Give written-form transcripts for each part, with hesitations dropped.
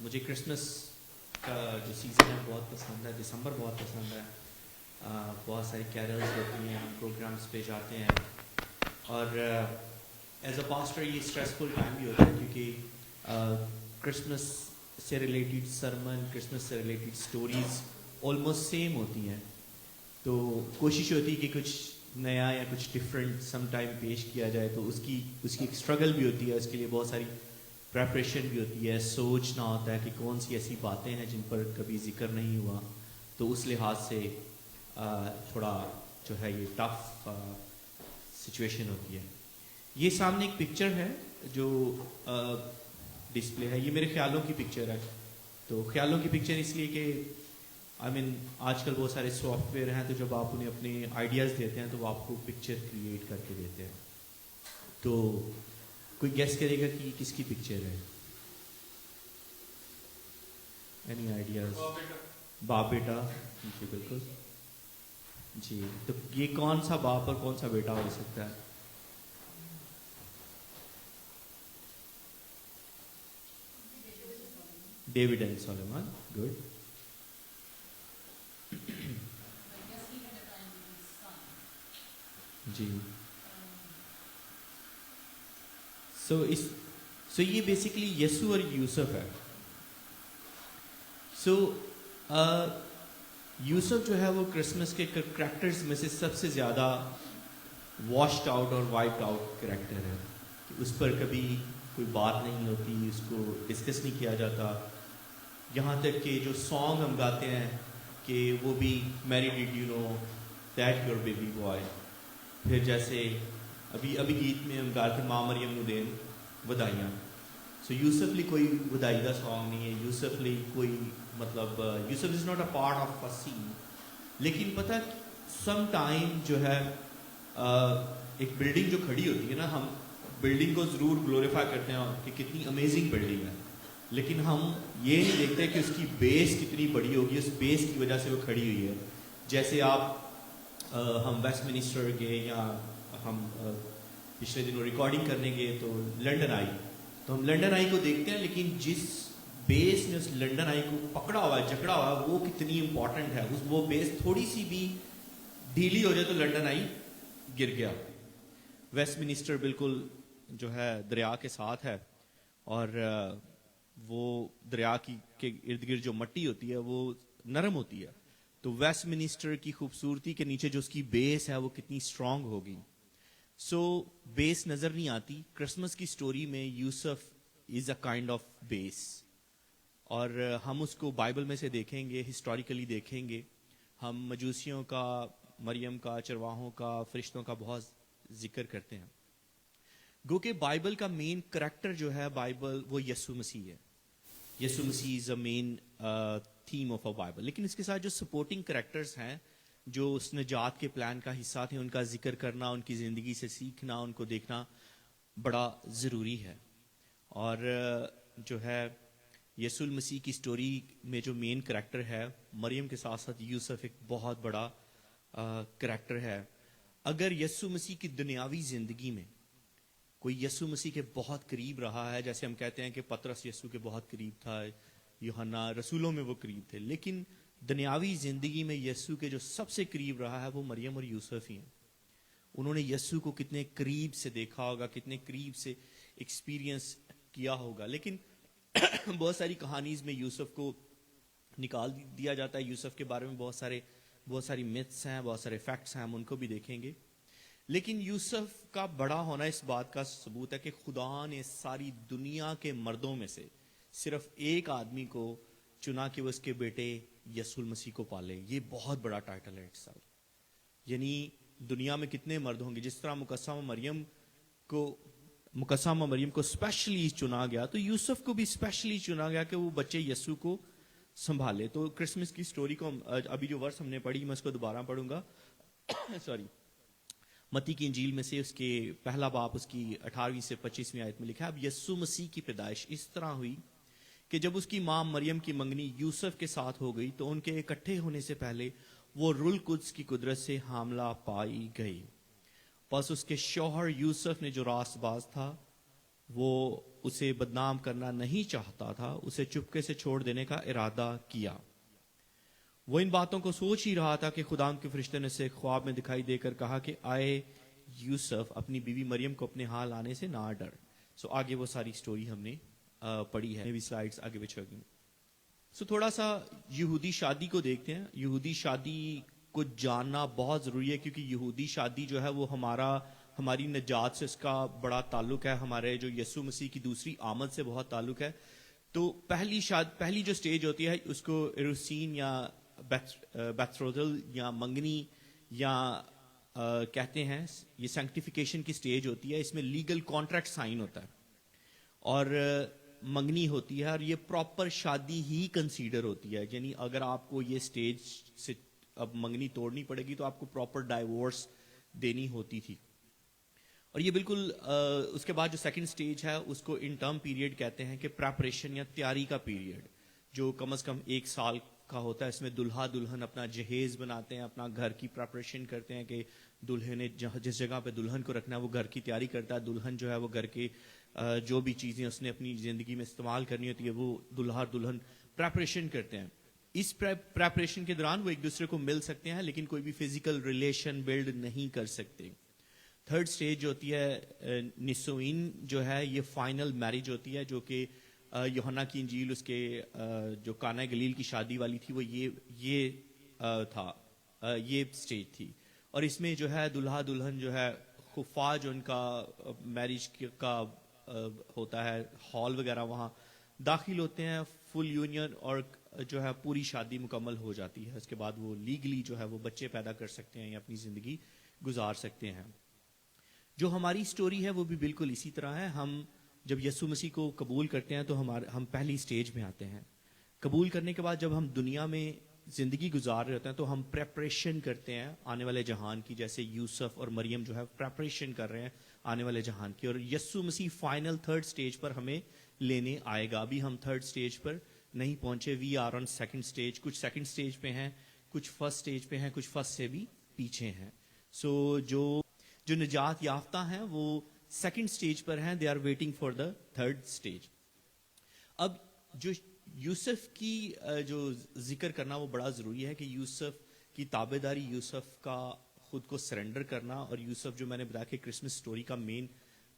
مجھے کرسمس کا جو سیزن ہے بہت پسند ہے. دسمبر بہت پسند ہے. بہت ساری کیرلز ہوتی ہیں, ہم پروگرامس پہ جاتے ہیں, اور ایز اے پاسٹر یہ اسٹریسفل ٹائم بھی ہوتا ہے کیونکہ کرسمس سے ریلیٹڈ سرمن, کرسمس سے ریلیٹڈ اسٹوریز آلموسٹ سیم ہوتی ہیں. تو کوشش ہوتی ہے کہ کچھ نیا یا کچھ ڈفرینٹ سم ٹائم پیش کیا جائے. تو اس کی ایک اسٹرگل بھی ہوتی ہے, اس کے لیے بہت ساری پریپریشن بھی ہوتی ہے, سوچنا ہوتا ہے کہ کون سی ایسی باتیں ہیں جن پر کبھی ذکر نہیں ہوا. تو اس لحاظ سے تھوڑا جو ہے یہ ٹف سچویشن ہوتی ہے. یہ سامنے ایک پکچر ہے جو ڈسپلے ہے, یہ میرے خیالوں کی پکچر ہے. تو خیالوں کی پکچر اس لیے کہ آج کل بہت سارے سافٹ ویئر ہیں, تو جب آپ انہیں اپنے آئیڈیاز دیتے ہیں تو وہ آپ کو پکچر کریٹ کر کے دیتے ہیں. تو کوئی گیس کرے گا کہ یہ کس کی پکچر ہے؟ Any ideas? باپ بیٹا, جی بالکل جی. تو یہ کون سا باپ اور کون سا بیٹا ہو سکتا ہے؟ David and Solomon, good. جی. سو یہ بیسکلی یسوع اور یوسف ہے. سو یوسف جو ہے وہ کرسمس کے کریکٹرز میں سے سب سے زیادہ واشڈ آؤٹ اور وائپڈ آؤٹ کریکٹر ہے. اس پر کبھی کوئی بات نہیں ہوتی, اس کو ڈسکس نہیں کیا جاتا. یہاں تک کہ جو سانگ ہم گاتے ہیں کہ وہ بھی میری dad you know that your baby boy. پھر جیسے ابھی گیت میں ہم گاتے ماں مریم نو دین ودائیاں. سو یوسف لی کوئی ودائی کا سانگ نہیں ہے. یوسف لی کوئی مطلب یوسف is not a part of a scene. لیکن پتہ سم ٹائم جو ہے ایک بلڈنگ جو کھڑی ہوتی ہے نا, ہم بلڈنگ کو ضرور گلوریفائی کرتے ہیں کہ کتنی امیزنگ بلڈنگ ہے, لیکن ہم یہ نہیں دیکھتے کہ اس کی بیس کتنی بڑی ہوگی, اس بیس کی وجہ سے وہ کھڑی ہوئی ہے. جیسے ہم ویسٹ منسٹر گئے یا ہم پچھلے دنوں ریکارڈنگ کرنے گئے تو لنڈن آئی, تو ہم لنڈن آئی کو دیکھتے ہیں, لیکن جس بیس نے اس لنڈن آئی کو پکڑا ہوا ہے, جکڑا ہوا ہے, وہ کتنی امپورٹنٹ ہے. وہ بیس تھوڑی سی بھی ڈھیلی ہو جائے تو لنڈن آئی گر گیا. ویسٹ منسٹر بالکل جو ہے دریا کے ساتھ ہے, اور وہ دریا کے ارد گرد جو مٹی ہوتی ہے وہ نرم ہوتی ہے. تو ویسٹ منسٹر کی خوبصورتی کے نیچے جو اس کی بیس ہے وہ کتنی اسٹرانگ ہوگی. سو بیس نظر نہیں آتی. کرسمس کی سٹوری میں یوسف از اے کائنڈ آف بیس, اور ہم اس کو بائبل میں سے دیکھیں گے, ہسٹوریکلی دیکھیں گے. ہم مجوسیوں کا, مریم کا, چرواہوں کا, فرشتوں کا بہت ذکر کرتے ہیں. گو کہ بائبل کا مین کریکٹر جو ہے بائبل وہ یسوع مسیح ہے. یسوع مسیح is a main theme of a Bible. لیکن اس کے ساتھ جو سپورٹنگ کریکٹرز ہیں جو اس نجات کے پلان کا حصہ تھے, ان کا ذکر کرنا, ان کی زندگی سے سیکھنا, ان کو دیکھنا بڑا ضروری ہے. اور جو ہے یسوع المسیح کی سٹوری میں جو مین کریکٹر ہے مریم کے ساتھ ساتھ یوسف ایک بہت بڑا کریکٹر ہے. اگر یسوع مسیح کی دنیاوی زندگی میں کوئی یسوع مسیح کے بہت قریب رہا ہے, جیسے ہم کہتے ہیں کہ پطرس یسوع کے بہت قریب تھا, یوحنا رسولوں میں وہ قریب تھے, لیکن دنیاوی زندگی میں یسوع کے جو سب سے قریب رہا ہے وہ مریم اور یوسف ہی ہیں. انہوں نے یسوع کو کتنے قریب سے دیکھا ہوگا, کتنے قریب سے ایکسپیرینس کیا ہوگا. لیکن بہت ساری کہانیز میں یوسف کو نکال دیا جاتا ہے. یوسف کے بارے میں بہت ساری میتھس ہیں, بہت سارے فیکٹس ہیں, ہم ان کو بھی دیکھیں گے. لیکن یوسف کا بڑا ہونا اس بات کا ثبوت ہے کہ خدا نے ساری دنیا کے مردوں میں سے صرف ایک آدمی کو چنا کہ وہ اس کے بیٹے یسوع المسیح کو پالے. یہ بہت بڑا ٹائٹل ہے اٹسیلف. یعنی دنیا میں کتنے مرد ہوں گے, جس طرح مقسمہ مریم کو اسپیشلی چنا گیا, تو یوسف کو بھی اسپیشلی چنا گیا کہ وہ بچے یسوع کو سنبھالے. تو کرسمس کی سٹوری کو ابھی جو ورس ہم نے پڑھی میں اس کو دوبارہ پڑھوں گا. سوری, متی کی انجیل میں سے اس کے پہلا باب اس کی 18 سے 25 آیت میں لکھا ہے, اب یسوع مسیح کی پیدائش اس طرح ہوئی کہ جب اس کی ماں مریم کی منگنی یوسف کے ساتھ ہو گئی تو ان کے اکٹھے ہونے سے پہلے وہ روح القدس کی قدرت سے حاملہ پائی گئی. پس اس کے شوہر یوسف نے جو راست باز تھا وہ اسے بدنام کرنا نہیں چاہتا تھا, اسے چپکے سے چھوڑ دینے کا ارادہ کیا. وہ ان باتوں کو سوچ ہی رہا تھا کہ خدا کے فرشتے نے اسے خواب میں دکھائی دے کر کہا کہ آئے یوسف, اپنی بیوی مریم کو اپنے ہاں لانے سے نہ ڈر. سو آگے وہ ساری سٹوری ہم نے پڑھی ہے, بھی سلائیڈز آگے بچھا گئی. سو تھوڑا سا یہودی شادی کو دیکھتے ہیں. یہودی شادی کو جاننا بہت ضروری ہے, کیونکہ یہودی شادی جو ہے وہ ہماری نجات سے اس کا بڑا تعلق ہے, ہمارے جو یسوع مسیح کی دوسری آمد سے بہت تعلق ہے. تو پہلی جو سٹیج ہوتی ہے اس کو ایروسین یا بیتھروزل یا منگنی یا کہتے ہیں, یہ سینکٹیفیکیشن کی سٹیج ہوتی ہے. اس میں لیگل کانٹریکٹ سائن ہوتا ہے اور منگنی ہوتی ہے, اور یہ پراپر شادی ہی کنسیڈر ہوتی ہے. یعنی اگر آپ کو یہ سٹیج سے اب منگنی توڑنی پڑے گی تو آپ کو پراپر ڈائیورس دینی ہوتی تھی. اور یہ بالکل اس کے بعد جو سیکنڈ سٹیج ہے اس کو انٹرم پیریڈ کہتے ہیں, کہ پریپریشن یا تیاری کا پیریڈ, جو کم از کم 1 سال کا ہوتا ہے. اس میں دلہا دلہن اپنا جہیز بناتے ہیں, اپنا گھر کی پریپریشن کرتے ہیں کہ دلہے نے جس جگہ پہ دلہن کو رکھنا ہے وہ گھر کی تیاری کرتا ہے. دلہن جو ہے وہ گھر کے جو بھی چیزیں اس نے اپنی زندگی میں استعمال کرنی ہوتی ہے وہ دلہا دلہن پریپریشن کرتے ہیں. اس پریپریشن کے دوران وہ ایک دوسرے کو مل سکتے ہیں لیکن کوئی بھی فزیکل ریلیشن بلڈ نہیں کر سکتے. تھرڈ سٹیج جو ہوتی ہے نسوین, جو ہے یہ فائنل میرج ہوتی ہے, جو کہ یوحنا کی انجیل اس کے جو کانا گلیل کی شادی والی تھی وہ یہ تھا, یہ سٹیج تھی. اور اس میں جو ہے دلہا دلہن جو ہے خفا جو ان کا میرج کا ہوتا ہے ہال وغیرہ, وہاں داخل ہوتے ہیں, فل یونین, اور جو ہے پوری شادی مکمل ہو جاتی ہے. اس کے بعد وہ لیگلی جو ہے وہ بچے پیدا کر سکتے ہیں یا اپنی زندگی گزار سکتے ہیں. جو ہماری سٹوری ہے وہ بھی بالکل اسی طرح ہے. ہم جب یسوع مسیح کو قبول کرتے ہیں تو ہم پہلی سٹیج میں آتے ہیں. قبول کرنے کے بعد جب ہم دنیا میں زندگی گزار رہے ہوتے ہیں تو ہم پریپریشن کرتے ہیں آنے والے جہان کی, جیسے یوسف اور مریم جو ہے پریپریشن کر رہے ہیں آنے والے جہان کی. اور یسوع مسیح فائنل تھرڈ سٹیج پر ہمیں لینے آئے گا. ابھی ہم تھرڈ سٹیج پر نہیں پہنچے, we are on second stage. کچھ سیکنڈ سٹیج پہ ہیں, کچھ فرسٹ سٹیج پہ ہیں, کچھ فرسٹ سے بھی پیچھے ہیں. سو جو نجات یافتہ ہیں وہ سیکنڈ سٹیج پر ہیں, they are waiting for the third stage. اب جو یوسف کی جو ذکر کرنا وہ بڑا ضروری ہے, کہ یوسف کی تابع داری, یوسف کا خود کو سرنڈر کرنا, اور یوسف جو میں نے بتایا کہ کرسمس سٹوری کا مین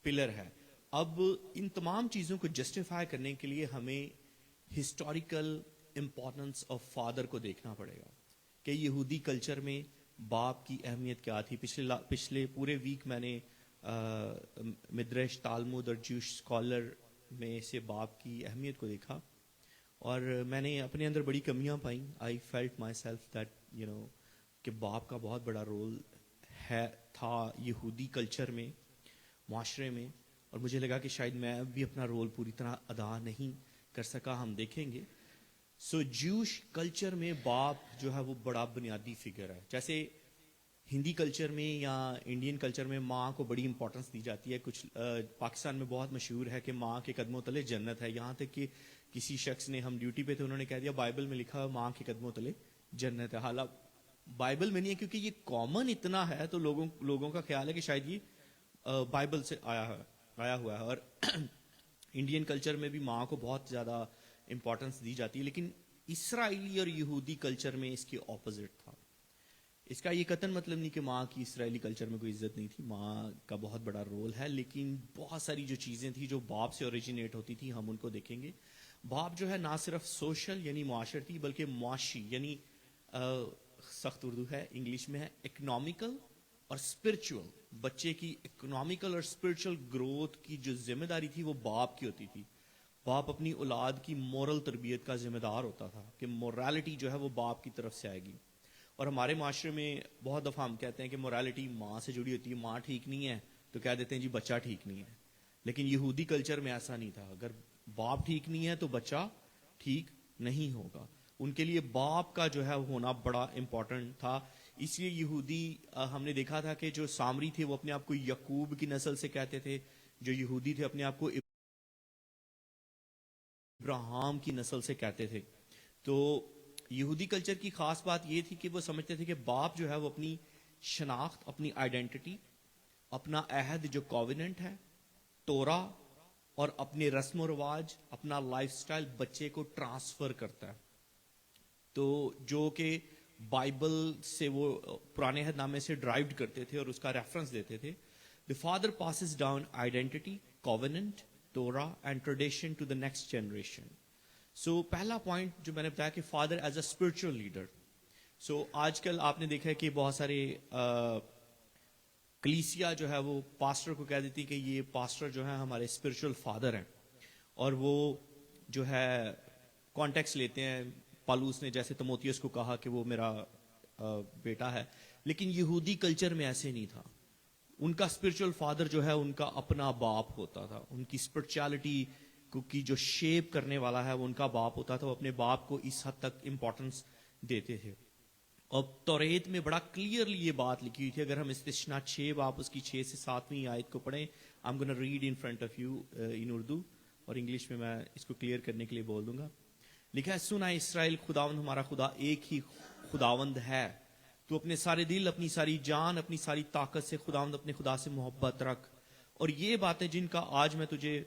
پلر ہے. اب ان تمام چیزوں کو جسٹیفائی کرنے کے لیے ہمیں ہسٹوریکل امپورٹنس آف فادر کو دیکھنا پڑے گا, کہ یہودی کلچر میں باپ کی اہمیت کیا تھی. پچھلے پورے ویک میں نے مدرش, تالمود اور جوش اسکالر میں سے باپ کی اہمیت کو دیکھا, اور میں نے اپنے اندر بڑی کمیاں پائیں. I felt my self that کہ باپ کا بہت بڑا رول تھا یہودی کلچر میں, معاشرے میں, اور مجھے لگا کہ شاید میں بھی اپنا رول پوری طرح ادا نہیں کر سکا. ہم دیکھیں گے. سو جوش کلچر میں باپ جو ہے وہ بڑا بنیادی فگر ہے. جیسے ہندی کلچر میں یا انڈین کلچر میں ماں کو بڑی امپورٹنس دی جاتی ہے. کچھ پاکستان میں بہت مشہور ہے کہ ماں کے قدموں تلے جنت ہے. یہاں تک کہ کسی شخص نے, ہم ڈیوٹی پہ تھے, انہوں نے کہہ دیا بائبل میں لکھا ہے ماں کے قدموں تلے جنت ہے. حالانکہ بائبل میں نہیں ہے, کیونکہ یہ کامن اتنا ہے تو لوگوں کا خیال ہے کہ شاید یہ بائبل سے آیا ہوا ہے. اور انڈین کلچر میں بھی ماں کو بہت زیادہ امپورٹنس دی جاتی ہے, لیکن اسرائیلی اور یہودی کلچر میں اس کے اپوزٹ تھا. اس کا یہ قطعاً مطلب نہیں کہ ماں کی اسرائیلی کلچر میں کوئی عزت نہیں تھی, ماں کا بہت بڑا رول ہے, لیکن بہت ساری جو چیزیں تھیں جو باپ سے اوریجنیٹ ہوتی تھی ہم ان کو دیکھیں گے. باپ جو ہے نہ صرف سوشل یعنی معاشرتی بلکہ معاشی, یعنی سخت اردو ہے, انگلش میں ہے اکنامیکل اور اسپرچول. بچے کی اکنامیکل اور اسپرچول گروتھ کی جو ذمہ داری تھی وہ باپ کی ہوتی تھی. باپ اپنی اولاد کی مورل تربیت کا ذمہ دار ہوتا تھا, کہ مورالٹی جو ہے وہ باپ کی طرف سے آئے گی. اور ہمارے معاشرے میں بہت دفعہ ہم کہتے ہیں کہ مورالٹی ماں سے جڑی ہوتی ہے, ماں ٹھیک نہیں ہے تو کہہ دیتے ہیں جی بچہ ٹھیک نہیں ہے. لیکن یہودی کلچر میں ایسا نہیں تھا. اگر باپ ٹھیک نہیں ہے تو بچہ ٹھیک نہیں ہوگا. ان کے لیے باپ کا جو ہے ہونا بڑا امپورٹنٹ تھا. اس لیے یہودی, ہم نے دیکھا تھا کہ جو سامری تھے وہ اپنے آپ کو یعقوب کی نسل سے کہتے تھے, جو یہودی تھے اپنے آپ کو ابراہیم کی نسل سے کہتے تھے. تو یہودی کلچر کی خاص بات یہ تھی کہ وہ سمجھتے تھے کہ باپ جو ہے وہ اپنی شناخت, اپنی آئیڈینٹی, اپنا عہد جو کووننٹ ہے, تورا اور اپنے رسم و رواج, اپنا لائف سٹائل بچے کو ٹرانسفر کرتا ہے. تو جو کہ بائبل سے وہ پرانے عہد نامے سے ڈرائیوڈ کرتے تھے اور اس کا ریفرنس دیتے تھے. The father passes down identity, covenant, Torah and tradition to the next generation. So پہلا پوائنٹ جو میں نے بتایا کہ father is a spiritual leader. So آج کل آپ نے دیکھا ہے کہ بہت سارے کلیسیا جو ہے وہ پاسٹر کو کہہ دیتی کہ یہ پاسٹر جو ہے ہمارے اسپرچل فادر ہیں, اور وہ جو ہے کانٹیکس لیتے ہیں. پالوس نے جیسے تموتیوس کو کہا کہ وہ میرا بیٹا ہے, لیکن یہودی کلچر میں ایسے نہیں تھا. ان کا اسپرچل فادر جو ہے ان کا اپنا باپ ہوتا تھا. ان کی اسپرچولیٹی کی جو شیپ کرنے والا ہے وہ ان کا باپ ہوتا تھا. وہ اپنے باپ کو اس حد تک امپورٹنس دیتے تھے. اور توریت میں بڑا کلیئرلی یہ بات لکھی ہوئی تھی. اگر ہم استثنا 6 باب اس کی 6 سے 7ویں آیت کو پڑھیں, I'm going to read in front of you in Urdu, اور انگلش میں میں اس کو کلیئر کرنے کے لیے بول دوں گا. لکھا ہے, سنا اسرائیل, خداوند ہمارا خدا ایک ہی خداوند ہے. تو اپنے سارے دل, اپنی ساری جان, اپنی ساری طاقت سے خداوند اپنے خدا سے محبت رکھ, اور یہ باتیں جن کا آج میں تجھے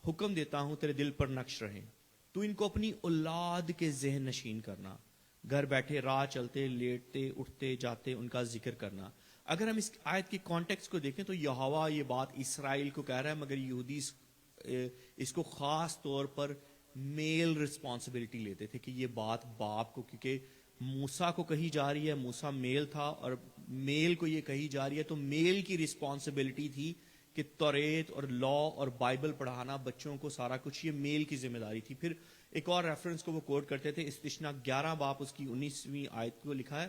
حکم دیتا ہوں تیرے دل پر نقش رہیں. تو ان کو اپنی اولاد کے ذہن نشین کرنا, گھر بیٹھے, راہ چلتے, لیٹتے, اٹھتے, جاتے ان کا ذکر کرنا. اگر ہم اس آیت کے کانٹیکسٹ کو دیکھیں تو یہوہ یہ بات اسرائیل کو کہہ رہا ہے, مگر یہودی اس کو خاص طور پر میل رسپانسبلٹی لیتے تھے کہ یہ بات باپ کو, کیونکہ موسیٰ کو کہی جا رہی ہے, موسیٰ میل تھا, اور میل کو یہ کہی جا رہی ہے, تو میل کی رسپانسبلٹی تھی کہ توریت اور لا اور بائبل پڑھانا بچوں کو, سارا کچھ یہ میل کی ذمہ داری تھی. پھر ایک اور ریفرنس کو وہ کوٹ کرتے تھے, استثنا 11 باب اس کی 19ویں آیت کو لکھا ہے,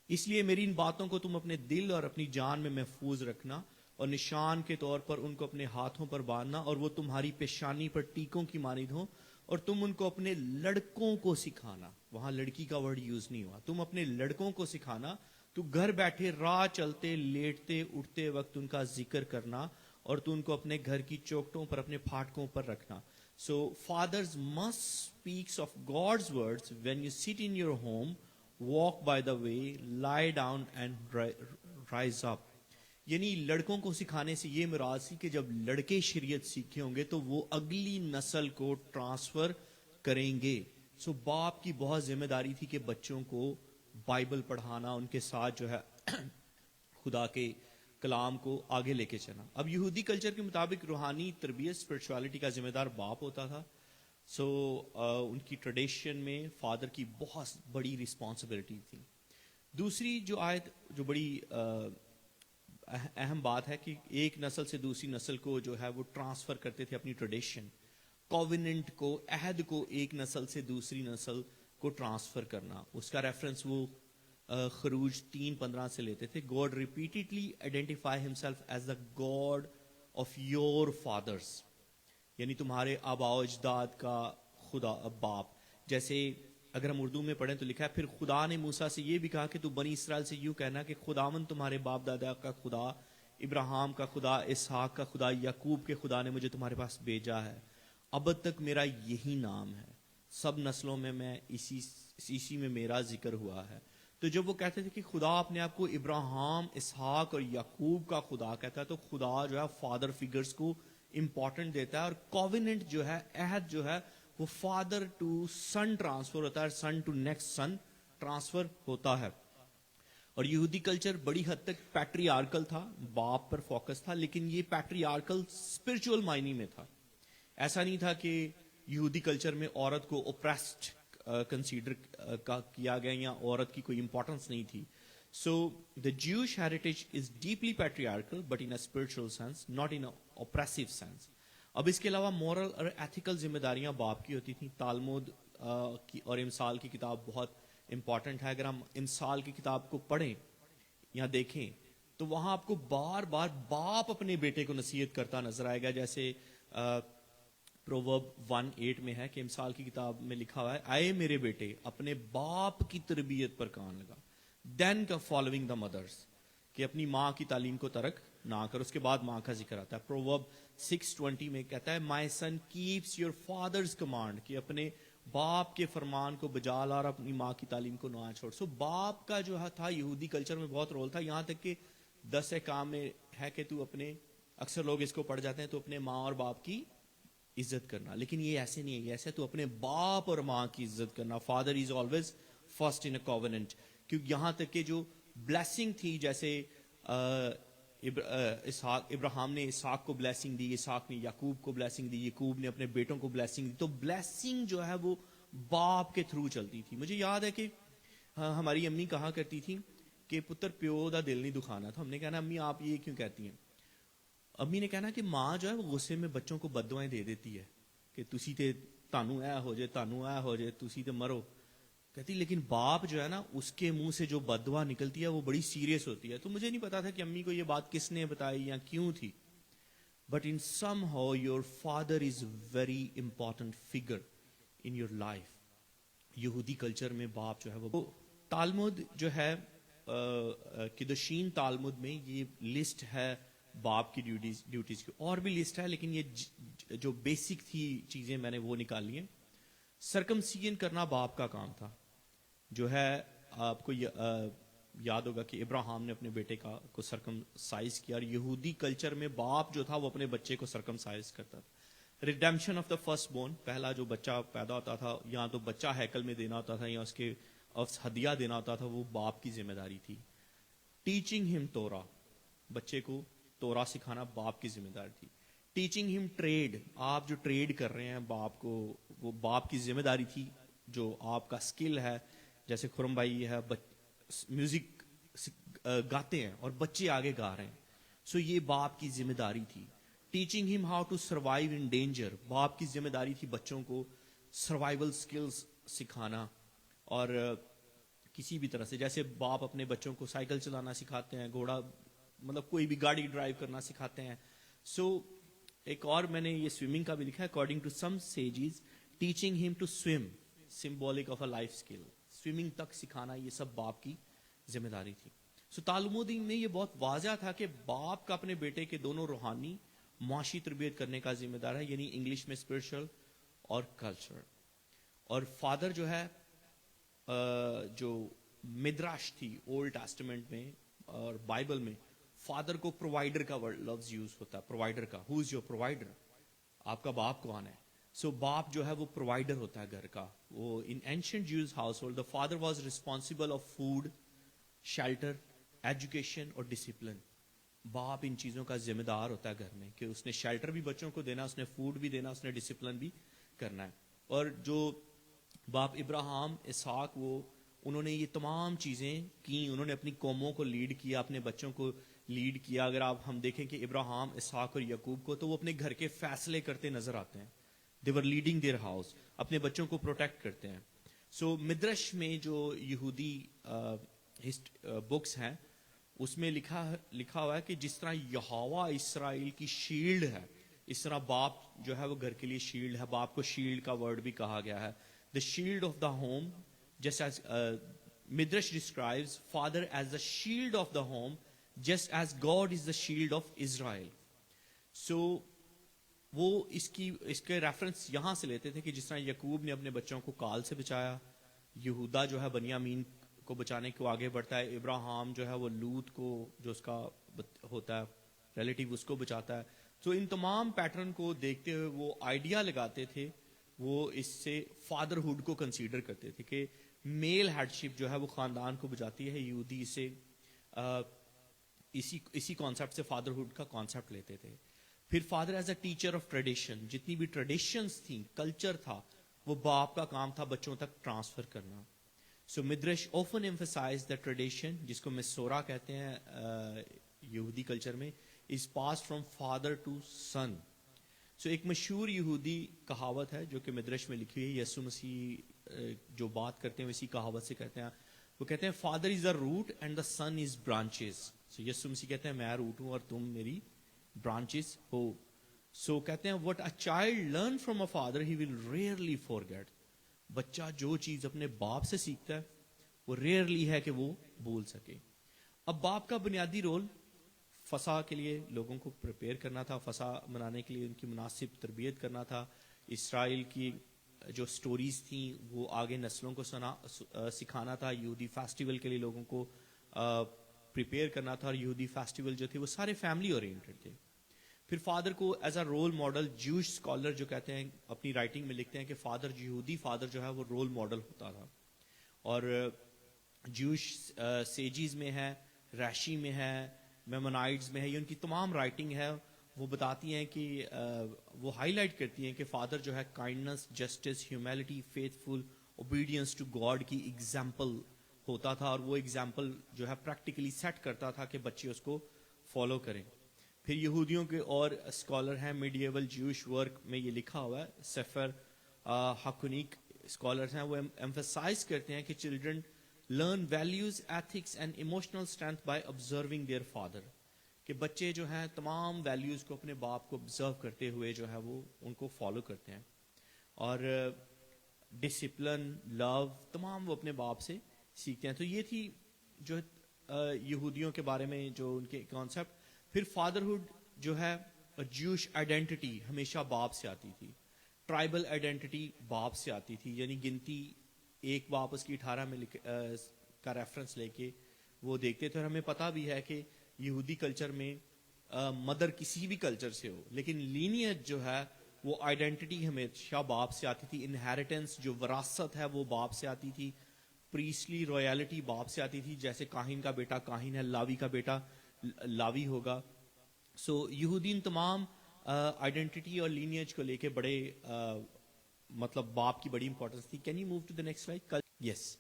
اس لیے میری ان باتوں کو تم اپنے دل اور اپنی جان میں محفوظ رکھنا, اور نشان کے طور پر ان کو اپنے ہاتھوں پر باندھنا, اور وہ تمہاری پیشانی پر ٹیکوں کی مانند ہوں, اور تم ان کو اپنے لڑکوں کو سکھانا. وہاں لڑکی کا ورڈ یوز نہیں ہوا, تم اپنے لڑکوں کو سکھانا. تو گھر بیٹھے, راہ چلتے, لیٹتے, اٹھتے وقت ان کا ذکر کرنا, اور تو ان کو اپنے گھر کی چوکٹوں پر, اپنے پھاٹکوں پر رکھنا. So fathers must speak of God's words when you sit in your home, walk by the way, lie down and rise up. یعنی لڑکوں کو سکھانے سے یہ مراد سی کہ جب لڑکے شریعت سیکھے ہوں گے تو وہ اگلی نسل کو ٹرانسفر کریں گے. سو باپ کی بہت ذمہ داری تھی کہ بچوں کو بائبل پڑھانا, ان کے ساتھ جو ہے خدا کے کلام کو آگے لے کے چلنا. اب یہودی کلچر کے مطابق روحانی تربیت, اسپرچوالٹی کا ذمہ دار باپ ہوتا تھا. سو ان کی ٹریڈیشن میں فادر کی بہت بڑی رسپانسبلٹی تھی. دوسری جو آیت جو بڑی اہم بات ہے کہ ایک نسل سے دوسری نسل کو جو ہے وہ ٹرانسفر کرتے تھے اپنی ٹریڈیشن, کووننٹ کو, عہد کو ایک نسل سے دوسری نسل کو ٹرانسفر کرنا. اس کا ریفرنس وہ خروج 3:15 سے لیتے تھے. God repeatedly identify himself as the God of your fathers, یعنی تمہارے آباء و اجداد کا خدا, باپ. جیسے اگر ہم اردو میں پڑھیں تو لکھا ہے, پھر خدا نے موسیٰ سے یہ بھی کہا کہ تو بنی اسرائیل سے یوں کہنا کہ خداوند تمہارے باپ دادا کا خدا, ابراہیم کا خدا, اسحاق کا خدا, یعقوب کے خدا نے مجھے تمہارے پاس بھیجا ہے. اب تک میرا یہی نام ہے, سب نسلوں میں اسی میں میرا ذکر ہوا ہے. تو جب وہ کہتے تھے کہ خدا اپنے آپ کو ابراہیم, اسحاق اور یعقوب کا خدا کہتا ہے, تو خدا جو ہے فادر فگرز کو امپورٹنٹ دیتا ہے. اور کووننٹ جو ہے, عہد جو ہے, وہ فادر ٹو سن ٹرانسفر ہوتا ہے, سن ٹو نیکسٹ سن ٹرانسفر ہوتا ہے. اور یہودی کلچر بڑی حد تک پیٹریارکل تھا, باپ پر فوکس تھا, لیکن یہ پیٹریارکل اسپرچل معنی میں تھا. ایسا نہیں تھا کہ یہودی کلچر میں عورت کو اوپریسڈ کنسیڈر کیا گیا یا عورت کی کوئی امپورٹنس نہیں تھی. So the Jewish heritage is deeply patriarchal but in a spiritual sense, not in a oppressive sense. اب اس کے علاوہ مورل اور ایتھیکل ذمہ داریاں باپ کی ہوتی تھیں. تالمود اور امثال کی کتاب بہت امپورٹنٹ ہے. اگر ہم امثال کی کتاب کو پڑھیں یا دیکھیں تو وہاں آپ کو بار بار باپ اپنے بیٹے کو نصیحت کرتا نظر آئے گا. جیسے پروورب 1:8 میں ہے کہ امثال کی کتاب میں لکھا ہوا ہے, اے میرے بیٹے اپنے باپ کی تربیت پر کان لگا, دین کا فالوئنگ دا مدرس, کہ اپنی ماں کی تعلیم کو ترک نہ کر. اس کے بعد ماں کا ذکر آتا ہے. پروورب 6:20 میں کہتا ہے, مائی سن کیپس یور فادرز کمانڈ, کہ اپنے باپ کے فرمان کو بجا لا اور اپنی ماں کی تعلیم کو نہ چھوڑ. سو باپ کا جو تھا یہودی کلچر میں بہت رول تھا, یہاں تک کہ 10 احکام میں ہے کہ تو اپنے اکثر لوگ اس کو پڑھ جاتے ہیں تو اپنے ماں اور باپ کی عزت کرنا, لیکن یہ ایسے نہیں ہے, یہ ایسے تو اپنے باپ اور ماں کی عزت کرنا. Father is always first in a covenant. کیونکہ یہاں تک کہ جو بلیسنگ تھی, جیسے ابراہیم نے اسحاق کو بلیسنگ دی, اسحاق نے یعقوب کو بلیسنگ دی, یعقوب نے اپنے بیٹوں کو بلیسنگ دی, تو بلیسنگ جو ہے وہ باپ کے تھرو چلتی تھی. مجھے یاد ہے کہ ہماری امی کہا کرتی تھی کہ پتر پیو دا دل نہیں دکھانا. تو ہم نے کہنا امی آپ یہ کیوں کہتی ہیں؟ امی نے کہنا کہ ماں جو ہے وہ غصے میں بچوں کو بد دعائیں دے دیتی ہے کہ تسی تے تانوں اے ہو جائے, تانوں اے ہو جائے, تسی تے مرو. کہتی لیکن باپ جو ہے نا, اس کے منہ سے جو بد دعا نکلتی ہے وہ بڑی سیریس ہوتی ہے. تو مجھے نہیں پتا تھا کہ امی کو یہ بات کس نے بتائی یا کیوں تھی, but in some how your father is very important figure in your life. یہودی کلچر میں باپ جو ہے وہ تالمود جو ہے کدشین تالمود میں یہ لسٹ ہے باپ کی ڈیوٹیز کی, اور بھی لسٹ ہے لیکن یہ جو بیسک تھی چیزیں میں نے وہ نکالی ہیں. سرکمسیجن کرنا باپ کا کام تھا, جو ہے آپ کو یاد ہوگا کہ ابراہیم نے اپنے بیٹے کو سرکمسائز کیا, اور یہودی کلچر میں باپ جو تھا وہ اپنے بچے کو سرکمسائز کرتا تھا. Redemption of the first born, پہلا جو بچہ پیدا ہوتا تھا, یا تو بچہ ہیکل میں دینا ہوتا تھا یا اس کے ہدیہ دینا ہوتا تھا, وہ باپ کی ذمہ داری تھی. ٹیچنگ ہم تورا, بچے کو تورا سکھانا باپ کی ذمہ داری تھی. ٹیچنگ ہم ٹریڈ, آپ جو ٹریڈ کر رہے ہیں باپ کو, وہ باپ کی ذمہ داری تھی. جو آپ کا اسکل ہے, جیسے خرم بھائی ہے میوزک گاتے ہیں اور بچے آگے گا رہے ہیں, سو یہ باپ کی ذمہ داری تھی. Teaching him how to survive in danger, باپ کی ذمہ داری تھی بچوں کو سروائیول سکلز سکھانا. اور کسی بھی طرح سے, جیسے باپ اپنے بچوں کو سائیکل چلانا سکھاتے ہیں, گھوڑا مطلب کوئی بھی گاڑی ڈرائیو کرنا سکھاتے ہیں. سو ایک اور میں نے یہ سوئمنگ کا بھی لکھا ہے, according to some sages teaching him to swim symbolic of a life skill, swimming تک سکھانا یہ سب باپ کی ذمہ داری تھی. سو تالمودی میں یہ بہت واضح تھا کہ باپ کا اپنے بیٹے کے دونوں روحانی معاشی تربیت کرنے کا ذمہ دار ہے, یعنی انگلش میں اسپرچل اور کلچر. اور فادر جو ہے جو مدراش تھی اولڈ ٹیسٹمنٹ میں اور بائبل میں, فادر کو پرووائڈر کا لفظ یوز ہوتا ہے, پرووائڈر کا. ہو از یور پرووائڈر, آپ کا باپ کون ہے؟ سو باپ جو ہے وہ پرووائڈر ہوتا ہے گھر کا. وہ in ancient Jews household the father was responsible of food, shelter, education اور ڈسپلن. باپ ان چیزوں کا ذمہ دار ہوتا ہے گھر میں, کہ اس نے شیلٹر بھی بچوں کو دینا, اس نے فوڈ بھی دینا, اس نے ڈسپلن بھی کرنا ہے. اور جو باپ ابراہیم اسحاق, وہ انہوں نے یہ تمام چیزیں کی, انہوں نے اپنی قوموں کو لیڈ کیا, اپنے بچوں کو لیڈ کیا. اگر آپ ہم دیکھیں کہ ابراہیم اسحاق اور یعقوب کو, تو وہ اپنے گھر کے فیصلے کرتے نظر آتے ہیں. دے ور لیڈنگ دیئر ہاؤس, اپنے بچوں کو پروٹیکٹ کرتے ہیں. سو مدرش میں جو یہودی بکس ہیں اس میں لکھا ہوا ہے کہ جس طرح یہوہ اسرائیل کی شیلڈ ہے, اس طرح باپ جو ہے وہ گھر کے لیے شیلڈ ہے. باپ کو شیلڈ کا ورڈ بھی کہا گیا ہے, the shield of the home. جیسے Midrash describes father as the shield of the home, just as God is the shield of Israel. So وہ اس کے ریفرنس یہاں سے لیتے تھے کہ جس طرح یعقوب نے اپنے بچوں کو کال سے بچایا, یہودا جو ہے بنیامین کو بچانے کو آگے بڑھتا ہے, ابراہیم جو ہے وہ لوط کو, جو اس کا ہوتا ہے ریلیٹیو, اس کو بچاتا ہے. تو ان تمام پیٹرن کو دیکھتے ہوئے وہ آئیڈیا لگاتے تھے, وہ اس سے فادرہڈ کو کنسیڈر کرتے تھے کہ میل ہیڈشپ جو ہے وہ خاندان کو بچاتی ہے. یہودی سے اسی کانسیپٹ سے فادرہڈ کا کانسیپٹ لیتے تھے. پھر father is a teacher of tradition, جتنی بھی ٹریڈیشنز تھیں, کلچر تھا, وہ باپ کا کام تھا بچوں تک ٹرانسفر کرنا. سو مدرش اوفن ایمفسائز دا ٹریڈیشن, جس کو مسورا کہتے ہیں یہودی کلچر میں, از پاس فرام فادر ٹو سن. سو ایک مشہور یہودی کہاوت ہے جو کہ مدرش میں لکھی ہوئی ہے, یسوع مسیح جو بات کرتے ہیں اسی کہاوت سے کہتے ہیں. وہ کہتے ہیں father is the root and the son is branches. So یسوع مسیح کہتے ہیں میں روٹ ہوں اور تم میری برانچز ہو. سو کہتے ہیں what a child learn from a father he will rarely forget. بچہ جو چیز اپنے باپ سے سیکھتا ہے وہ ریئرلی ہے کہ وہ بھول سکے. اب باپ کا بنیادی رول فسح کے لیے لوگوں کو پریپیئر کرنا تھا, فسح منانے کے لیے ان کی مناسب تربیت کرنا تھا. اسرائیل کی جو سٹوریز تھیں وہ آگے نسلوں کو سکھانا تھا. یہودی فیسٹیول کے لیے لوگوں کو پریپیئر کرنا تھا, اور یہودی فیسٹیول جو تھے وہ سارے فیملی اورینٹڈ تھے. پھر فادر کو ایز اے رول ماڈل، جوش اسکالر جو کہتے ہیں اپنی رائٹنگ میں لکھتے ہیں کہ فادر، یہودی فادر جو ہے وہ رول ماڈل ہوتا تھا. اور جوش سیجیز میں ہے، ریشی میں ہے، میمونائٹس میں ہے، یہ ان کی تمام رائٹنگ ہے، وہ بتاتی ہیں کہ وہ ہائی لائٹ کرتی ہیں کہ فادر جو ہے kindness, justice, humanity, faithful, obedience to God کی ایگزامپل ہوتا تھا، اور وہ ایگزامپل جو ہے پریکٹیکلی سیٹ کرتا تھا کہ بچے اس کو فالو کریں. پھر یہودیوں کے اور اسکالر ہیں، میڈیول جوش ورک میں یہ لکھا ہوا ہے، سفر حقونیک اسکالرز ہیں، وہ ایمفسائز کرتے ہیں کہ children learn values, ethics and emotional strength by observing their father, کہ بچے جو ہیں تمام ویلیوز کو اپنے باپ کو آبزرو کرتے ہوئے جو ہے وہ ان کو فالو کرتے ہیں، اور ڈسپلن، لو، تمام وہ اپنے باپ سے سیکھتے ہیں. تو یہ تھی جو یہودیوں کے بارے میں جو ان کے کانسیپٹ. پھر فادرہڈ جو ہے، جوش آئیڈینٹی ہمیشہ باپ سے آتی تھی، ٹرائبل آئیڈینٹی باپ سے آتی تھی، یعنی گنتی ایک باپ اس کی 18 میں کا ریفرنس لے کے وہ دیکھتے تھے. اور ہمیں پتہ بھی ہے کہ یہودی کلچر میں مدر کسی بھی کلچر سے ہو، لیکن لینیج جو ہے وہ آئیڈینٹی ہمیشہ باپ سے آتی تھی، انہیریٹنس جو وراثت ہے وہ باپ سے آتی تھی، پریسلی رائلٹی باپ سے آتی تھی، جیسے کاہن کا بیٹا کاہن ہے، لاوی کا بیٹا لاوی ہوگا. سو یہودین تمام آئیڈینٹی اور لینیج کو لے کے بڑے مطلب باپ کی بڑی امپورٹنس تھی. Can you move to the next slide? Yes.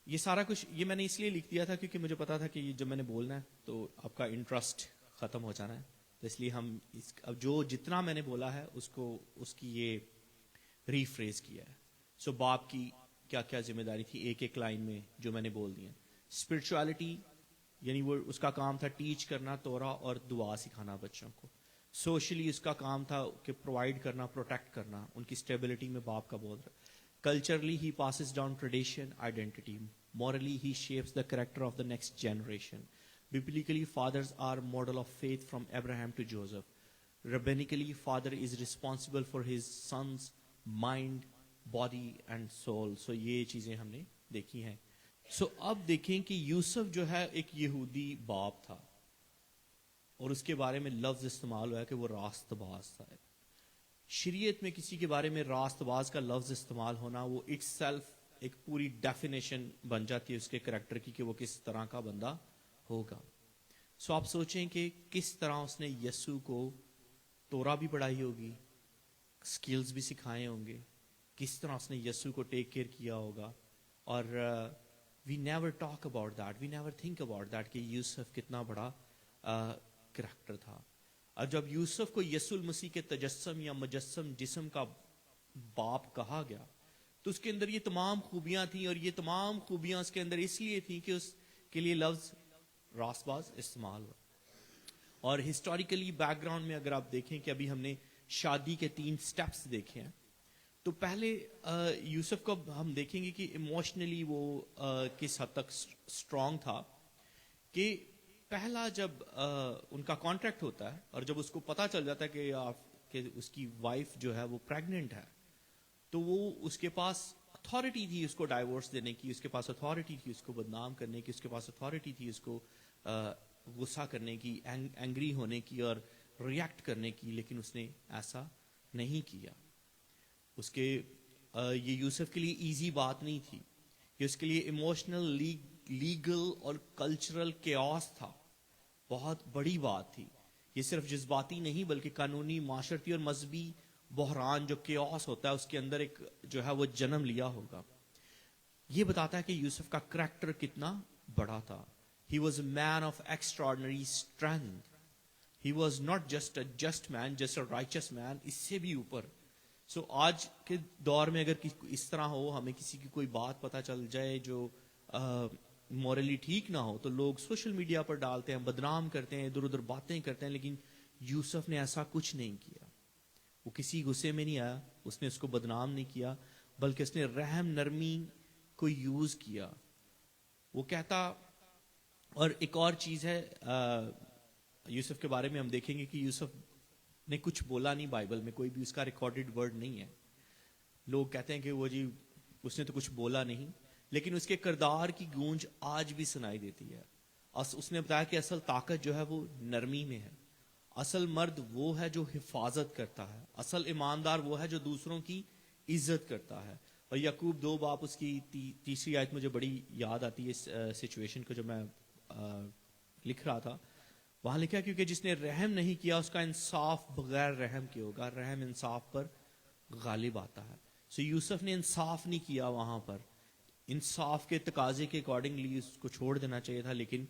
یہ سارا کچھ یہ میں نے اس لیے لکھ دیا تھا کیونکہ مجھے پتا تھا کہ جب میں نے بولنا ہے تو آپ کا انٹرسٹ ختم ہو جانا ہے، تو اس لیے ہم اب جو جتنا میں نے بولا ہے اس کی یہ ریفریز کیا ہے. سو باپ کی کیا کیا ذمہ داری تھی ایک ایک لائن میں جو میں نے بول دی ہیں. اسپرچویلٹی یعنی وہ اس کا کام تھا ٹیچ کرنا تورا اور دعا سکھانا بچوں کو. سوشلی اس کا کام تھا کہ پرووائڈ کرنا، پروٹیکٹ کرنا، ان کی اسٹیبلٹی میں باپ کا بہت. Culturally he passes down tradition, identity. Morally he shapes the character of the next generation. Biblically fathers are model of faith from ابراہیم to Joseph. Rabbinically father is responsible for his sons mind, body and soul. So یہ چیزیں ہم نے دیکھی ہیں. سو اب دیکھیں کہ یوسف جو ہے ایک یہودی باپ تھا، اور اس کے بارے میں لفظ استعمال ہوا ہے کہ وہ راست باز تھا. شریعت میں کسی کے بارے میں راست باز کا لفظ استعمال ہونا وہ اٹ سیلف ایک پوری ڈیفینیشن بن جاتی ہے اس کے کریکٹر کی کہ وہ کس طرح کا بندہ ہوگا. سو آپ سوچیں کہ کس طرح اس نے یسوع کو تورا بھی پڑھائی ہوگی، سکلز بھی سکھائے ہوں گے، کس طرح اس نے یسوع کو ٹیک کیئر کیا ہوگا. اور we never talk about that, we never think about that کہ یوسف کتنا بڑا کریکٹر تھا. اور جب یوسف کو یسوع المسیح کے تجسم یا مجسم جسم کا باپ کہا گیا تو اس کے اندر یہ تمام خوبیاں تھیں، اور یہ تمام خوبیاں اس کے اندر اس لیے تھیں کہ اس کے لیے لفظ راست باز استعمال ہوا. اور ہسٹوریکلی بیک گراؤنڈ میں اگر آپ دیکھیں کہ ابھی ہم نے شادی کے 3 سٹیپس دیکھے ہیں، تو پہلے یوسف کو ہم دیکھیں گے کہ ایموشنلی وہ کس حد تک اسٹرانگ تھا. کہ پہلا جب ان کا کانٹریکٹ ہوتا ہے اور جب اس کو پتا چل جاتا ہے کہ اس کی وائف جو ہے وہ پریگننٹ ہے، تو وہ اس کے پاس اتھارٹی تھی اس کو ڈائیورس دینے کی، اس کے پاس اتھارٹی تھی اس کو بدنام کرنے کی، اس کے پاس اتھارٹی تھی اس کو غصہ کرنے کی، اینگری ہونے کی اور ریئیکٹ کرنے کی، لیکن اس نے ایسا نہیں کیا. اس کے یہ یوسف کے لیے ایزی بات نہیں تھی، کہ اس کے لیے ایموشنل، لیگل اور کلچرل کیوس تھا، بہت بڑی بات تھی. یہ صرف جذباتی نہیں بلکہ قانونی، معاشرتی اور مذہبی بحران جو کیوس ہوتا ہے اس کے اندر ایک جو ہے وہ جنم لیا ہوگا. یہ بتاتا ہے کہ یوسف کا کریکٹر کتنا بڑا تھا. He was a man of extraordinary strength. He was not just a just man, just a righteous man, اس سے بھی اوپر. سو آج کے دور میں اگر اس طرح ہو، ہمیں کسی کی کوئی بات پتہ چل جائے جو مورلی ٹھیک نہ ہو، تو لوگ سوشل میڈیا پر ڈالتے ہیں، بدنام کرتے ہیں، ادھر ادھر باتیں کرتے ہیں. لیکن یوسف نے ایسا کچھ نہیں کیا. وہ کسی غصے میں نہیں آیا، اس نے اس کو بدنام نہیں کیا، بلکہ اس نے رحم نرمی کو یوز کیا. وہ کہتا، اور ایک اور چیز ہے یوسف کے بارے میں ہم دیکھیں گے کہ یوسف نے کچھ بولا نہیں. بائبل میں کوئی بھی اس کا ریکارڈڈ ورڈ نہیں ہے. لوگ کہتے ہیں کہ وہ جی اس نے تو کچھ بولا نہیں، لیکن اس کے کردار کی گونج آج بھی سنائی دیتی ہے. اس نے بتایا کہ اصل طاقت جو ہے وہ نرمی میں ہے. اصل مرد وہ ہے جو حفاظت کرتا ہے, اصل ایماندار وہ ہے جو دوسروں کی عزت کرتا ہے. اور یعقوب 2 باب اس کی تیسری آیت مجھے بڑی یاد آتی ہے اس سچویشن کو جو میں لکھ رہا تھا. وہاں لکھا کیونکہ جس نے رحم نہیں کیا اس کا انصاف بغیر رحم کے ہوگا, رحم انصاف پر غالب آتا ہے. سو یوسف نے انصاف نہیں کیا, وہاں پر انصاف کے تقاضے کے اکارڈنگلی اس کو چھوڑ دینا چاہیے تھا, لیکن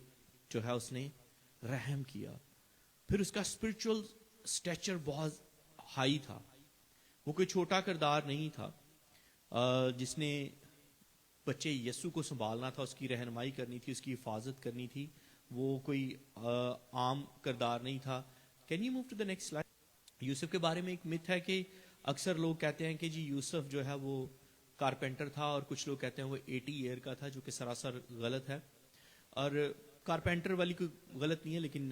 جو ہے اس نے رحم کیا. پھر اس کا اسپرچل اسٹیچر بہت ہائی تھا, وہ کوئی چھوٹا کردار نہیں تھا جس نے بچے یسوع کو سنبھالنا تھا, اس کی رہنمائی کرنی تھی, اس کی حفاظت کرنی تھی. وہ کوئی عام کردار نہیں تھا. Can you move to the next slide. یوسف کے بارے میں ایک مت ہے کہ اکثر لوگ کہتے ہیں کہ جی یوسف جو ہے وہ کارپینٹر تھا, اور کچھ لوگ کہتے ہیں وہ 80 ایئر کا تھا, جو کہ سراسر غلط ہے. اور کارپینٹر والی کوئی غلط نہیں ہے, لیکن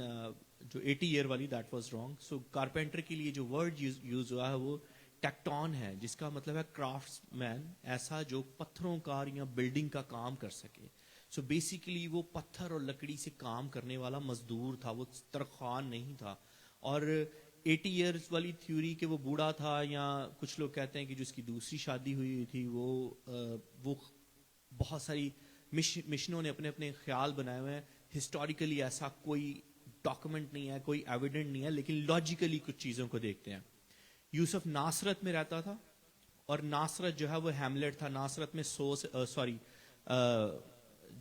جو 80 ایئر والی that was wrong. So carpenter کے لیے جو ورڈ یوز ہوا ہے وہ ٹیکٹون ہے, جس کا مطلب ہے کرافٹس مین, ایسا جو پتھروں کا یا بلڈنگ کا کام کر سکے. سو بیسیکلی وہ پتھر اور لکڑی سے کام کرنے والا مزدور تھا, وہ ترخوان نہیں تھا. اور 80 ایئرز والی تھیوری کہ وہ بوڑھا تھا, یا کچھ لوگ کہتے ہیں کہ جو اس کی دوسری شادی ہوئی تھی وہ بہت ساری مشنوں نے اپنے اپنے خیال بنائے ہوئے ہیں. ہسٹوریکلی ایسا کوئی ڈاکومنٹ نہیں ہے, کوئی ایویڈنٹ نہیں ہے, لیکن لاجیکلی کچھ چیزوں کو دیکھتے ہیں. یوسف ناصرت میں رہتا تھا, اور ناصرت جو ہے وہ ہیملیٹ تھا. ناصرت میں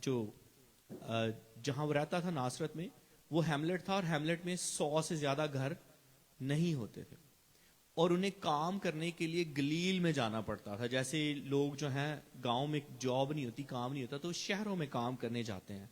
جو جہاں وہ رہتا تھا ناصرت میں وہ ہیملیٹ تھا, اور ہیملیٹ میں 100 سے زیادہ گھر نہیں ہوتے تھے, اور انہیں کام کرنے کے لیے گلیل میں جانا پڑتا تھا. جیسے لوگ جو ہیں گاؤں میں جاب نہیں ہوتی, کام نہیں ہوتا, تو شہروں میں کام کرنے جاتے ہیں.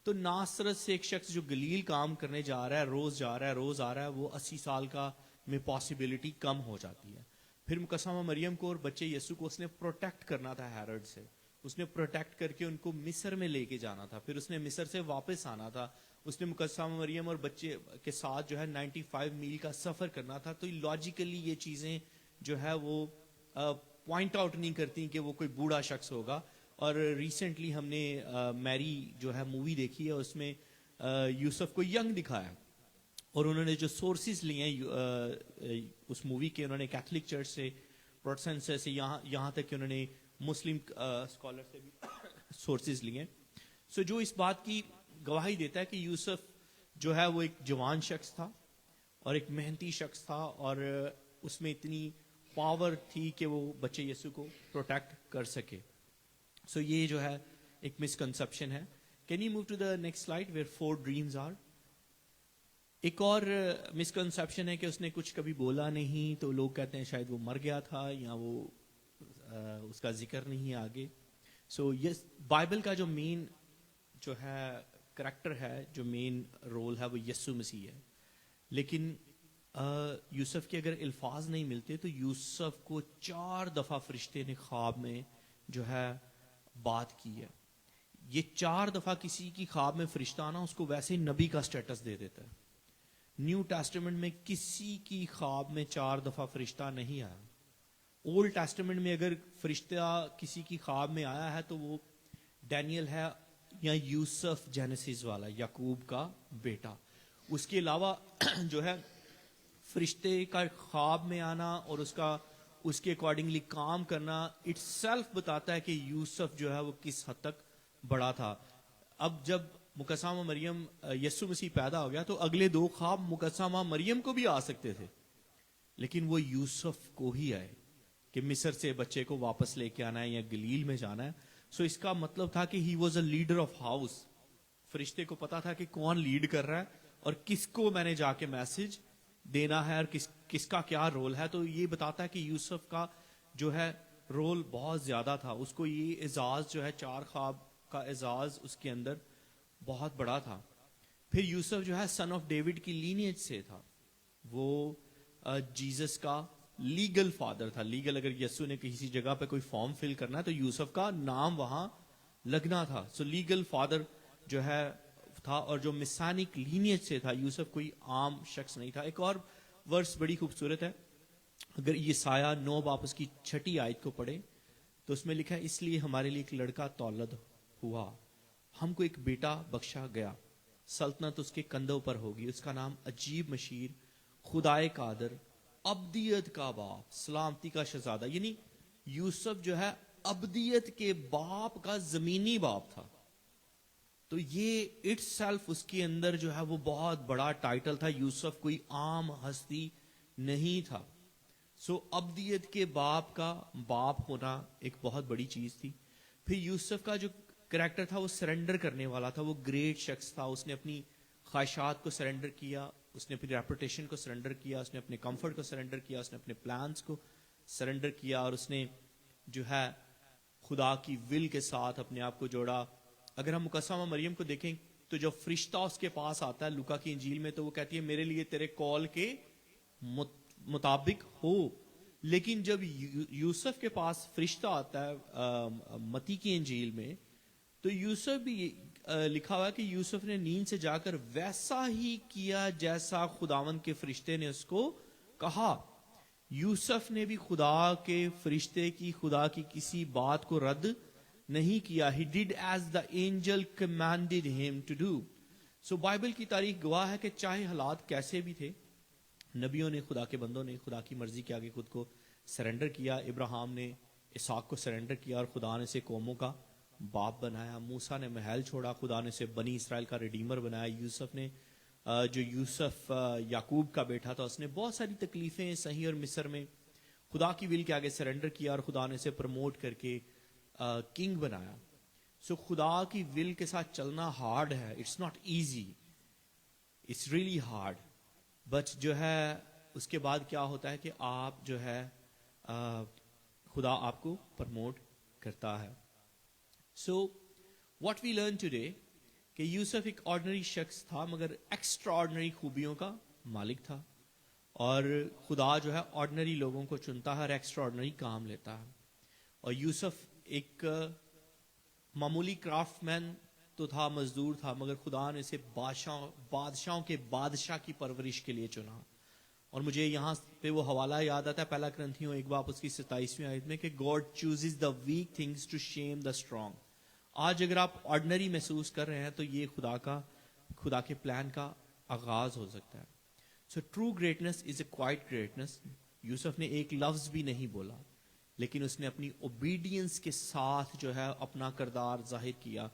تو ناصرت سے ایک شخص جو گلیل کام کرنے جا رہا ہے, روز جا رہا ہے, روز آ رہا ہے, وہ 80 سال کا میں پاسبلٹی کم ہو جاتی ہے. پھر مقسمہ مریم کو اور بچے یسوع کو اس نے پروٹیکٹ کرنا تھا ہیرڈ سے. اس نے پروٹیکٹ کر کے ان کو مصر میں لے کے جانا تھا, پھر اس نے مصر سے واپس آنا تھا. اس نے مقسمہ مریم اور بچے کے ساتھ جو ہے 95 میل کا سفر کرنا تھا. تو لاجیکلی یہ چیزیں جو ہے وہ پوائنٹ آؤٹ نہیں کرتی کہ وہ کوئی بوڑھا شخص ہوگا. اور ریسنٹلی ہم نے میری جو ہے مووی دیکھی ہے, اس میں یوسف کو ینگ دکھایا, اور انہوں نے جو سورسز لیے ہیں اس مووی کے, انہوں نے کیتھولک چرچ سے, پروٹسٹنٹ سے, یہاں تک کہ انہوں نے مسلم اسکالر سے بھی سورسز لیے. سو جو اس بات کی گواہی دیتا ہے کہ یوسف جو ہے وہ ایک جوان شخص تھا, اور ایک محنتی شخص تھا, اور اس میں اتنی پاور تھی کہ وہ بچے یسوع کو پروٹیکٹ کر سکے. سو یہ جو ہے ایک مسکنسپشن ہے. Can you move to the next slide where 4 dreams are. ایک اور مسکنسپشن ہے کہ اس نے کچھ کبھی بولا نہیں, تو لوگ کہتے ہیں شاید وہ مر گیا تھا, یا وہ اس کا ذکر نہیں ہے آگے. سو یہ بائبل کا جو مین جو ہے کریکٹر ہے, جو مین رول ہے, وہ یسوع مسیح ہے. لیکن یوسف کے اگر الفاظ نہیں ملتے تو یوسف کو 4 دفعہ فرشتے نے خواب میں جو ہے بات کی ہے. یہ 4 دفعہ کسی کی خواب میں فرشتہ آنا اس کو ویسے نبی کا سٹیٹس دے دیتا ہے. نیو ٹیسٹمنٹ میں کسی کی خواب میں 4 دفعہ فرشتہ نہیں آیا. اولڈ ٹیسٹمنٹ میں اگر فرشتہ کسی کی خواب میں آیا ہے تو وہ ڈینیل ہے, یا یوسف جینیسس والا, یعقوب کا بیٹا. اس کے علاوہ جو ہے فرشتے کا خواب میں آنا اور اس کے اکارڈنگلی کام کرنا اٹ سیلف بتاتا ہے کہ یوسف جو ہے وہ کس حد تک بڑا تھا. اب جب مقسمہ مریم یسوع مسیح پیدا ہو گیا تو اگلے 2 خواب مقسمہ مریم کو بھی آ سکتے تھے, لیکن وہ یوسف کو ہی آئے کہ مصر سے بچے کو واپس لے کے آنا ہے یا گلیل میں جانا ہے. سو اس کا مطلب تھا کہ ہی was a leader of house. فرشتے کو پتا تھا کہ کون لیڈ کر رہا ہے اور کس کو میں نے جا کے میسج دینا ہے, اور کس کا کیا رول ہے. تو یہ بتاتا ہے کہ یوسف کا جو ہے رول بہت زیادہ تھا. اس کو یہ اعزاز جو ہے 4 خواب کا اعزاز اس کے اندر بہت بڑا تھا. پھر یوسف جو ہے سن آف ڈیوڈ کی لینیج سے تھا. وہ جیزس کا لیگل فادر تھا. لیگل اگر یسوع نے کسی جگہ پہ کوئی فارم فل کرنا ہے تو یوسف کا نام وہاں لگنا تھا. سو لیگل فادر جو ہے تھا, اور جو مسانک لینیج سے تھا. یوسف کوئی عام شخص نہیں تھا. ایک اور ورس بڑی خوبصورت ہے, اگر یسایہ 9 باب اس کی 6 آیت کو پڑھے تو اس میں لکھا ہے, اس لیے ہمارے لیے ایک لڑکا تولد ہوا, ہم کو ایک بیٹا بخشا گیا, سلطنت اس کے کندھوں پر ہوگی, اس کا نام عجیب مشیر, خدائے قادر، ابدیت کا باپ، سلامتی کا شہزادہ. یعنی یوسف جو ہے ابدیت کے باپ کا زمینی باپ تھا. تو یہ اٹ سیلف اس کے اندر جو ہے وہ بہت بڑا ٹائٹل تھا. یوسف کوئی عام ہستی نہیں تھا. سو ابدیت کے باپ کا باپ ہونا ایک بہت بڑی چیز تھی. پھر یوسف کا جو کریکٹر تھا وہ سرنڈر کرنے والا تھا. وہ گریٹ شخص تھا. اس نے اپنی خواہشات کو سرنڈر کیا, اس نے اپنی ریپوٹیشن کو سرنڈر کیا, اس نے اپنے کمفرٹ کو سرنڈر کیا, اس نے اپنے پلانس کو سرنڈر کیا, اور اس نے جو ہے خدا کی ول کے ساتھ اپنے آپ کو جوڑا. اگر ہم مقدسہ مریم کو دیکھیں تو جب فرشتہ اس کے پاس آتا ہے لوکا کی انجیل میں, تو وہ کہتی ہے میرے لیے تیرے کال کے مطابق ہو. لیکن جب یوسف کے پاس فرشتہ آتا ہے متی کی انجیل میں, تو یوسف بھی لکھا ہوا ہے کہ یوسف نے نیند سے جا کر ویسا ہی کیا جیسا خداوند کے فرشتے نے اس کو کہا. یوسف نے بھی خدا کے فرشتے کی, خدا کی کسی بات کو رد نہیں کیا. He did as the angel commanded him to do. So Bible کی تاریخ گواہ ہے کہ چاہے حالات کیسے بھی تھے, نبیوں نے, خدا کے بندوں نے خدا کی مرضی کے آگے خود کو سرنڈر کیا. ابراہیم نے اسحاق کو سرنڈر کیا اور خدا نے اسے قوموں کا باپ بنایا. موسیٰ نے محل چھوڑا, خدا نے اسے بنی اسرائیل کا ریڈیمر بنایا. یوسف نے جو یوسف یعقوب کا بیٹا تھا, اس نے بہت ساری تکلیفیں سہی اور مصر میں خدا کی ول کے آگے سرنڈر کیا, اور خدا نے اسے پروموٹ کر کے کنگ بنایا. سو خدا کی ول کے ساتھ چلنا ہارڈ ہے. It's not easy, it's really hard. But جو ہے اس کے بعد کیا ہوتا ہے کہ آپ جو ہے خدا آپ کو پروموٹ کرتا ہے. So what we learn today کہ یوسف ایک آرڈنری شخص تھا مگر ایکسٹرا آرڈنری خوبیوں کا مالک تھا, اور خدا جو ہے آرڈنری لوگوں کو چنتا ہے اور ایکسٹرا آرڈنری کام لیتا ہے. اور یوسف ایک معمولی کرافٹ مین تو تھا, مزدور تھا, مگر خدا نے اسے بادشاہوں کے بادشاہ کی پرورش کے لیے چنا. اور مجھے یہاں پہ وہ حوالہ یاد آتا ہے پہلا کرنتھیوں 1 اس کی 27ویں آیت میں کہ God chooses the weak things to shame the strong. آج اگر آپ آرڈنری محسوس کر رہے ہیں تو یہ خدا کے پلان کا آغاز ہو سکتا ہے. سو ٹرو گریٹنس از اے کوائٹ گریٹنس. یوسف نے ایک لفظ بھی نہیں بولا, لیکن اس نے اپنی اوبیڈینس کے ساتھ جو ہے اپنا کردار ظاہر کیا.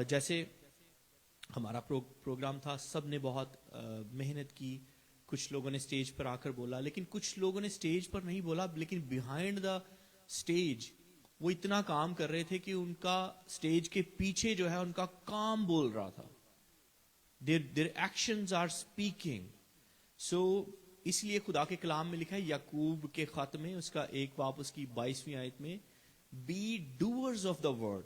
جیسے ہمارا پروگرام تھا, سب نے بہت محنت کی. کچھ لوگوں نے سٹیج پر آ کر بولا, لیکن کچھ لوگوں نے سٹیج پر نہیں بولا, لیکن بیہائنڈ دا سٹیج وہ اتنا کام کر رہے تھے کہ ان کا سٹیج کے پیچھے جو ہے ان کا کام بول رہا تھا. their actions are speaking. So اس لیے خدا کے کلام میں لکھا ہے یعقوب کے خط میں اس کا 1 اس کی 22ویں آیت میں, be doers of the word,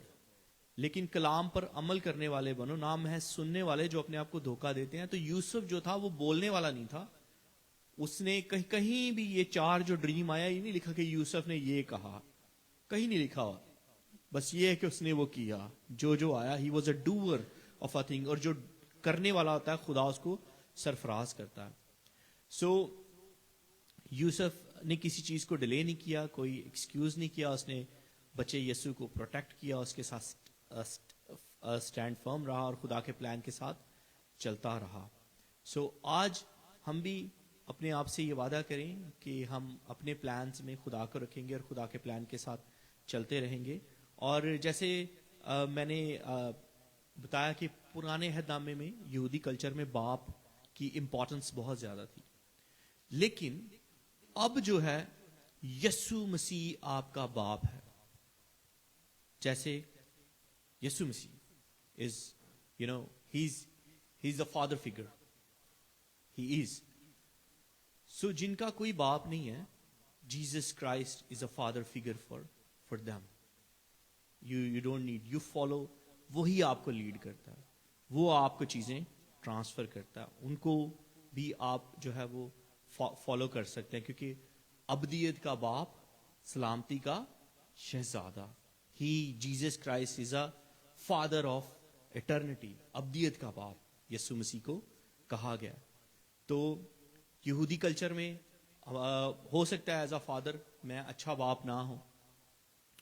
لیکن کلام پر عمل کرنے والے بنو, نہ محض سننے والے جو اپنے آپ کو دھوکہ دیتے ہیں. تو یوسف جو تھا وہ بولنے والا نہیں تھا. اس نے کہیں بھی یہ 4 جو ڈریم آیا, یہ نہیں لکھا کہ یوسف نے یہ کہا, کہیں نہیں لکھا ہوا. بس یہ ہے کہ اس نے وہ کیا جو آیا. ہی was a doer of a thing, اور جو کرنے والا ہوتا ہے خدا اس کو سرفراز کرتا ہے. سو یوسف نے کسی چیز کو ڈیلے نہیں کیا, کوئی ایکسکیوز نہیں کیا. اس نے بچے یسوع کو پروٹیکٹ کیا, اس کے ساتھ اسٹینڈ فرم رہا اور خدا کے پلان کے ساتھ چلتا رہا. سو آج ہم بھی اپنے آپ سے یہ وعدہ کریں کہ ہم اپنے پلانز میں خدا کو رکھیں گے اور خدا کے پلان کے ساتھ چلتے رہیں گے. اور جیسے میں نے بتایا کہ پرانے عہد نامے میں یہودی کلچر میں باپ کی امپورٹنس بہت زیادہ تھی, لیکن اب جو ہے یسوع مسیح آپ کا باپ ہے. جیسے یسوع مسیح از ہی از اے فادر فگر, ہی از. سو جن کا کوئی باپ نہیں ہے, Jesus Christ is a father figure for them. You don't need, you follow. وہی آپ کو لیڈ کرتا ہے, وہ آپ کو چیزیں ٹرانسفر کرتا ہے. ان کو بھی آپ جو ہے وہ فالو کر سکتے ہیں, کیونکہ ابدیت کا باپ, سلامتی کا شہزادہ, he Jesus Christ is a father of eternity. ابدیت کا باپ یسوع مسیح کو کہا گیا. تو یہودی کلچر میں ہو سکتا ہے ایز اے فادر میں اچھا باپ نہ ہوں,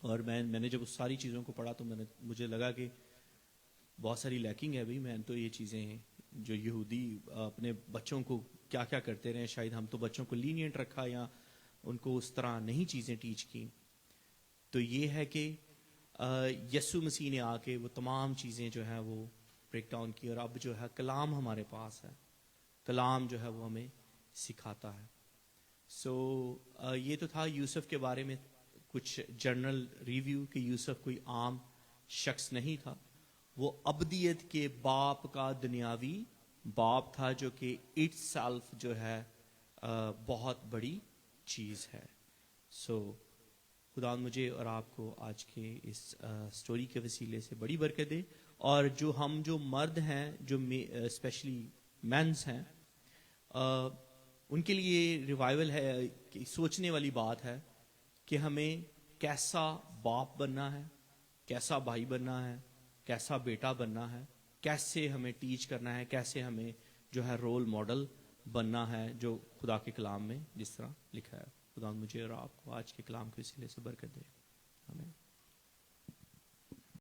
اور میں نے جب اس ساری چیزوں کو پڑھا تو مجھے لگا کہ بہت ساری لیکنگ ہے. بھائی میں تو یہ چیزیں جو یہودی اپنے بچوں کو کیا کیا کرتے رہے، شاید ہم تو بچوں کو لینینٹ رکھا یا ان کو اس طرح نہیں چیزیں ٹیچ کی. تو یہ ہے کہ یسوع مسیح نے آ کے وہ تمام چیزیں جو ہے وہ بریک ڈاؤن کی، اور اب جو ہے کلام ہمارے پاس ہے، کلام جو ہے وہ ہمیں سکھاتا ہے. سو یہ تو تھا یوسف کے بارے میں کچھ جنرل ریویو کہ یوسف کوئی عام شخص نہیں تھا، وہ ابدیت کے باپ کا دنیاوی باپ تھا، جو کہ اٹ سیلف جو ہے بہت بڑی چیز ہے. سو خدا مجھے اور آپ کو آج کے اس سٹوری کے وسیلے سے بڑی برکت دے، اور جو مرد ہیں، جو اسپیشلی مینس ہیں، ان کے لیے ریوائول ہے کہ سوچنے والی بات ہے کہ ہمیں کیسا باپ بننا ہے، کیسا بھائی بننا ہے، کیسا بیٹا بننا ہے، کیسے ہمیں ٹیچ کرنا ہے، کیسے ہمیں جو ہے رول ماڈل بننا ہے، جو خدا کے کلام میں جس طرح لکھا ہے. خدا مجھے اور آپ کو آج کے کلام کے وسیلے سے برکت دے.